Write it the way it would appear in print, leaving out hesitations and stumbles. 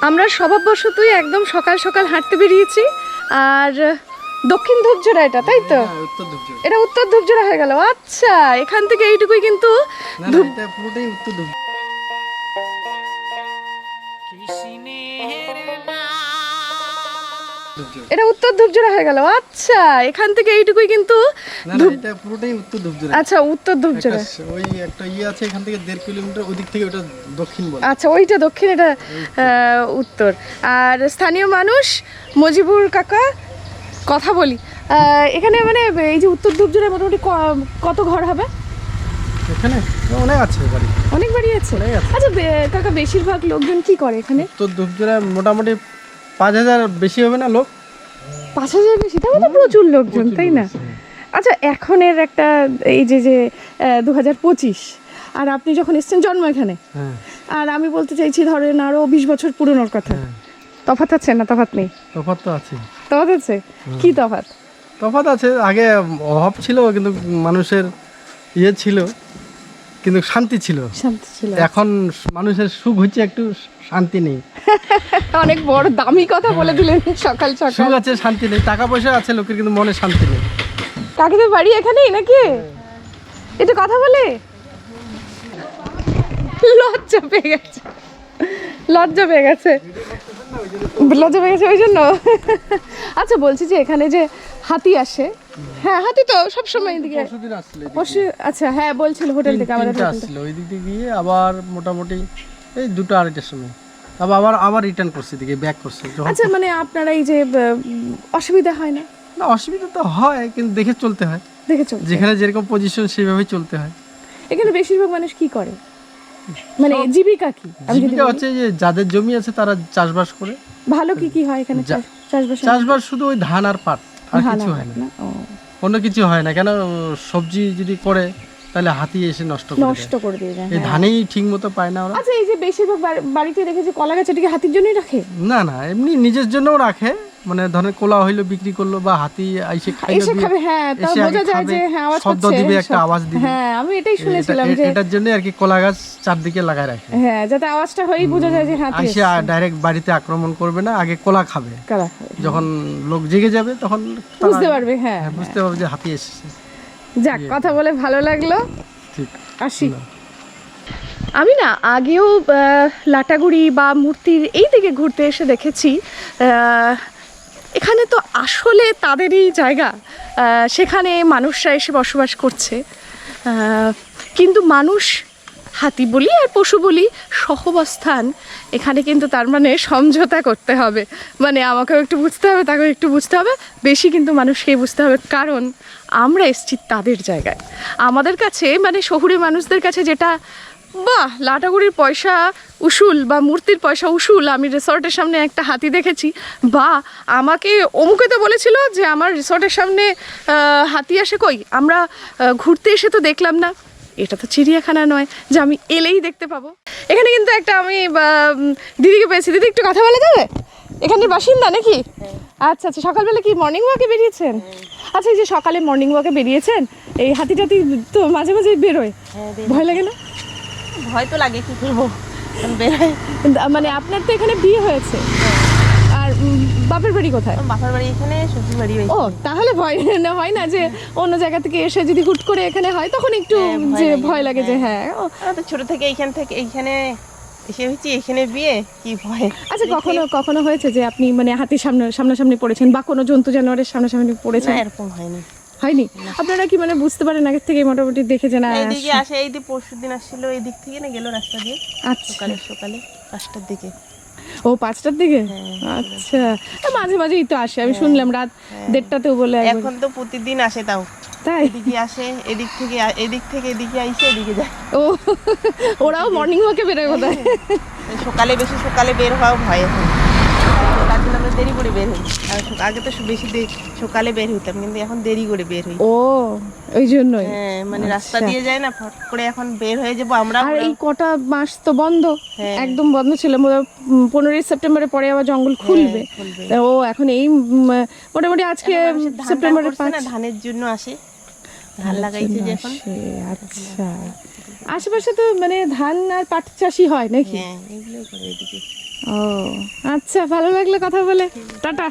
আমরা স্বভাববশতই একদম সকাল সকাল হাঁটতে বেরিয়েছি। আর দক্ষিণ ধূপজোড়া এটা, তাই তো? এটা উত্তর ধূপজোড়া হয়ে গেল। আচ্ছা, এখান থেকে এইটুকুই কিন্তু পুরোটাই উত্তর ধূপ। এটা উত্তর ধূপজোড়া হয়ে গেল। আচ্ছা, এখান থেকে এইটুকুই কিন্তু এটা পুরোটাই উত্তর ধূপজোড়া। আচ্ছা, উত্তর ধূপজোড়া। ওই একটা আছে এখান থেকে 1.5 কিলোমিটার, ওদিক থেকে ওটা দক্ষিণ বলে। আচ্ছা, ওইটা দক্ষিণ, এটা উত্তর। আর স্থানীয় মানুষ মজিবুর কাকা, কথা বলি এখানে মানে এই যে উত্তর ধূপজোড়ায় মোটামুটি কত ঘর হবে এখানে? অনেক আছে বাড়ি, অনেক বাড়ি আছে। আচ্ছা কাকা, বেশিরভাগ লোকজন কি করে এখানে? উত্তর ধূপজোড়ায় মোটামুটি 5000 বেশি হবে না লোক? 5000 বেশি? তাহলে তো প্রচুর লোকজন, তাই না? আচ্ছা, এখনের একটা এই যে 2025, আর আপনি যখন এসেছেন জন্ম এখানে, আর আমি বলতে চাইছি ধরেন আরো 20 বছর পুরনোর কথা, তফাৎ আছে না? তফাৎ নেই? তফাৎ তো আছে। তফাৎ আছে? কি তফাৎ? তফাৎ আছে, আগে অভাব ছিল কিন্তু মানুষের ছিল, কিন্তু শান্তি ছিল। শান্তি ছিল। এখন মানুষের সুখ হচ্ছে, একটু শান্তি নেই। অনেক বড় দামি কথা বলে দিলেন সকাল সকাল। সুখ আছে, শান্তি নেই। টাকা পয়সা আছে লোকের, কিন্তু মনে শান্তি নেই। কাকিদের বাড়ি এখানেই নাকি? একটু কথা বলে। লজ্জা পেয়ে গেছে, লজ্জা পেয়ে গেছে, লজ্জা পেয়ে গেছে ওই জন্য। আচ্ছা, বলছি যে এখানে যে হাতি আসে, হ্যাঁ হাতি তো সবসময় এদিকে। আচ্ছা, হ্যাঁ বলছিল হোটেল থেকে আমাদের আসছিল, ওই দিক দিয়ে গিয়ে আবার মোটামুটি এই 2-2:30টার সময় আবার রিটার্ন করছে, দিকে ব্যাক করছে। আচ্ছা, মানে আপনারা এই যে অসুবিধা হয় না? না, অসুবিধা তো হয়, কিন্তু দেখে চলতে হয়। দেখে চলতে, যেখানে যেরকম পজিশন সেভাবেই চলতে হয়। এখানে বেশিরভাগ মানুষ কি করে, মানে জীবিকা কি? জীবিকা হচ্ছে যে যাদের জমি আছে তারা চাষবাস করে। ভালো কি হয় এখানে চাষবাস? শুধু ওই ধান আর পাট, আর কিছু হয় না। অন্য কিছু হয় না। কেন, সবজি যদি করে তাহলে হাতি এসে নষ্ট করে দিয়ে যায়। এই ধানেই ঠিক মতো পায় না ওরা। আচ্ছা, এই যে বেশিরভাগ বাড়িতে দেখেছি কলা গাছ, এটাকে হাতির জন্যই রাখে? না না, এমনি নিজের জন্যও রাখে, মানে ধরেন কোলা হইলো বিক্রি করলো, বা হাতি এসে খাবে। হ্যাঁ, তা বোঝা যায় যে হ্যাঁ আওয়াজ শব্দ দিবে, একটা আওয়াজ দিবে। হ্যাঁ, আমি এটাই শুনেছিলাম যে এটার জন্য আর কি কলা গাছ চারদিকে লাগায় রাখে। হ্যাঁ, যাতে আওয়াজটা হয়েই বোঝা যায় যে হাতি এসে ডাইরেক্ট বাড়িতে আক্রমণ করবে না, আগে কলা খাবে। যখন লোক জেগে যাবে তখন বুঝতে পারবে। হ্যাঁ, বুঝতে পারবে যে হাতি এসেছে। যাক, কথা বলে ভালো লাগলো। ঠিক, আসি। আমি না আগেও লাটাগুড়ি বা মূর্তির এই দিকে ঘুরতে এসে দেখেছি, এখানে তো আসলে তাদেরই জায়গা, সেখানে মানুষরা এসে বসবাস করছে, কিন্তু মানুষ, হাতি বলি আর পশু বলি, সহাবস্থান এখানে কিন্তু তার মানে সমঝোতা করতে হবে। মানে আমাকেও একটু বুঝতে হবে, তাকেও একটু বুঝতে হবে, বেশি কিন্তু মানুষকেই বুঝতে হবে, কারণ আমরা এসছি তাদের জায়গায়। আমাদের কাছে মানে শহুরে মানুষদের কাছে যেটা, বাহ লাটাগুড়ির পয়সা উসুল বা মূর্তির পয়সা উসুল, আমি রিসর্টের সামনে একটা হাতি দেখেছি, বা আমাকে অমুকে তো বলেছিল যে আমার রিসর্টের সামনে হাতি আসে, কই আমরা ঘুরতে এসে তো দেখলাম না। এটা তো চিড়িয়াখানা নয় যে আমি এলেই দেখতে পাবো। এখানে কিন্তু একটা আমি দিদিকে পেয়েছি। দিদি, একটু কথা বলা যাবে? এখানের বাসিন্দা নাকি? আচ্ছা আচ্ছা, সকালবেলা কি মর্নিং ওয়াকে বেরিয়েছেন? আচ্ছা, এই যে সকালে মর্নিং ওয়াকে বেরিয়েছেন, এই হাতি টাতি তো মাঝে মাঝে বেরোয়, ভয় লাগে না? ভয় তো লাগে, কি করবো, মানে আপনার তো এখানে বিয়ে হয়েছে, আর বাপের বাড়ি কোথায়? বাপের বাড়ি এখানে, শ্বশুর বাড়ি। ও, তাহলে ভয় না, হয় না যে অন্য জায়গা থেকে এসে যদি হুট করে এখানে হয় তখন একটু যে ভয় লাগে যে হ্যাঁ। তো ছোট থেকে এইখানে এসে হচ্ছে, এখানে বিয়ে, কি ভয়। আচ্ছা, কখনো হয়েছে যে আপনি মানে হাতির সামনাসামনি পড়েছেন বা কোনো জন্তু জানোয়ারের সামনাসামনি পড়েছেন? এরকম হয়নি? আপনারা কি মানে বুঝতে পারেন আগে থেকে মোটামুটি দেখে যে না? এইদিকে আসে, এই দিকে পরশুদিন আসছিল, এই দিক থেকে না গেল রাস্তা দিয়ে। আচ্ছা, সকালে 5টার দিকে। ও 5টার দিকে? আচ্ছা, মাঝে মাঝেই তো আসে, আমি শুনলাম রাত 1:30টাতেও বলে। এখন তো প্রতিদিন আসে, তাও তাই? এদিকে আসে, এদিক থেকে এদিকে আইসে এদিকে যায়। ও, ওরাও মর্নিং ওয়াকে বেরোয় বোধহয়। বেশি সকালে বের হওয়াও ভয় এখন, তার জন্য আমরা দেরি করে বের হই। আর আগে তো বেশি সকালে বের হইতাম, কিন্তু এখন দেরি করে বের হই। ও, ওই জন্যই। হ্যাঁ, মানে রাস্তা দিয়ে যায় না, ফট করে এখন বের হয়ে যাবো আমরা। আর এই কটা মাস তো বন্ধ, একদম বন্ধ ছিল। 15ই সেপ্টেম্বরের পরে আবার জঙ্গল খুলবে। ও এখন এই মোটামুটি আজকে সেপ্টেম্বরের 5, ধানের জন্য আসে, ধান লাগাইছে যে এখন। আচ্ছা, আশেপাশে তো মানে ধান আর পাট চাষই হয় নাকি? হ্যাঁ এগুলোই করে এদিকে। ও আচ্ছা, ভালো লাগলো কথা বলে, টাটা।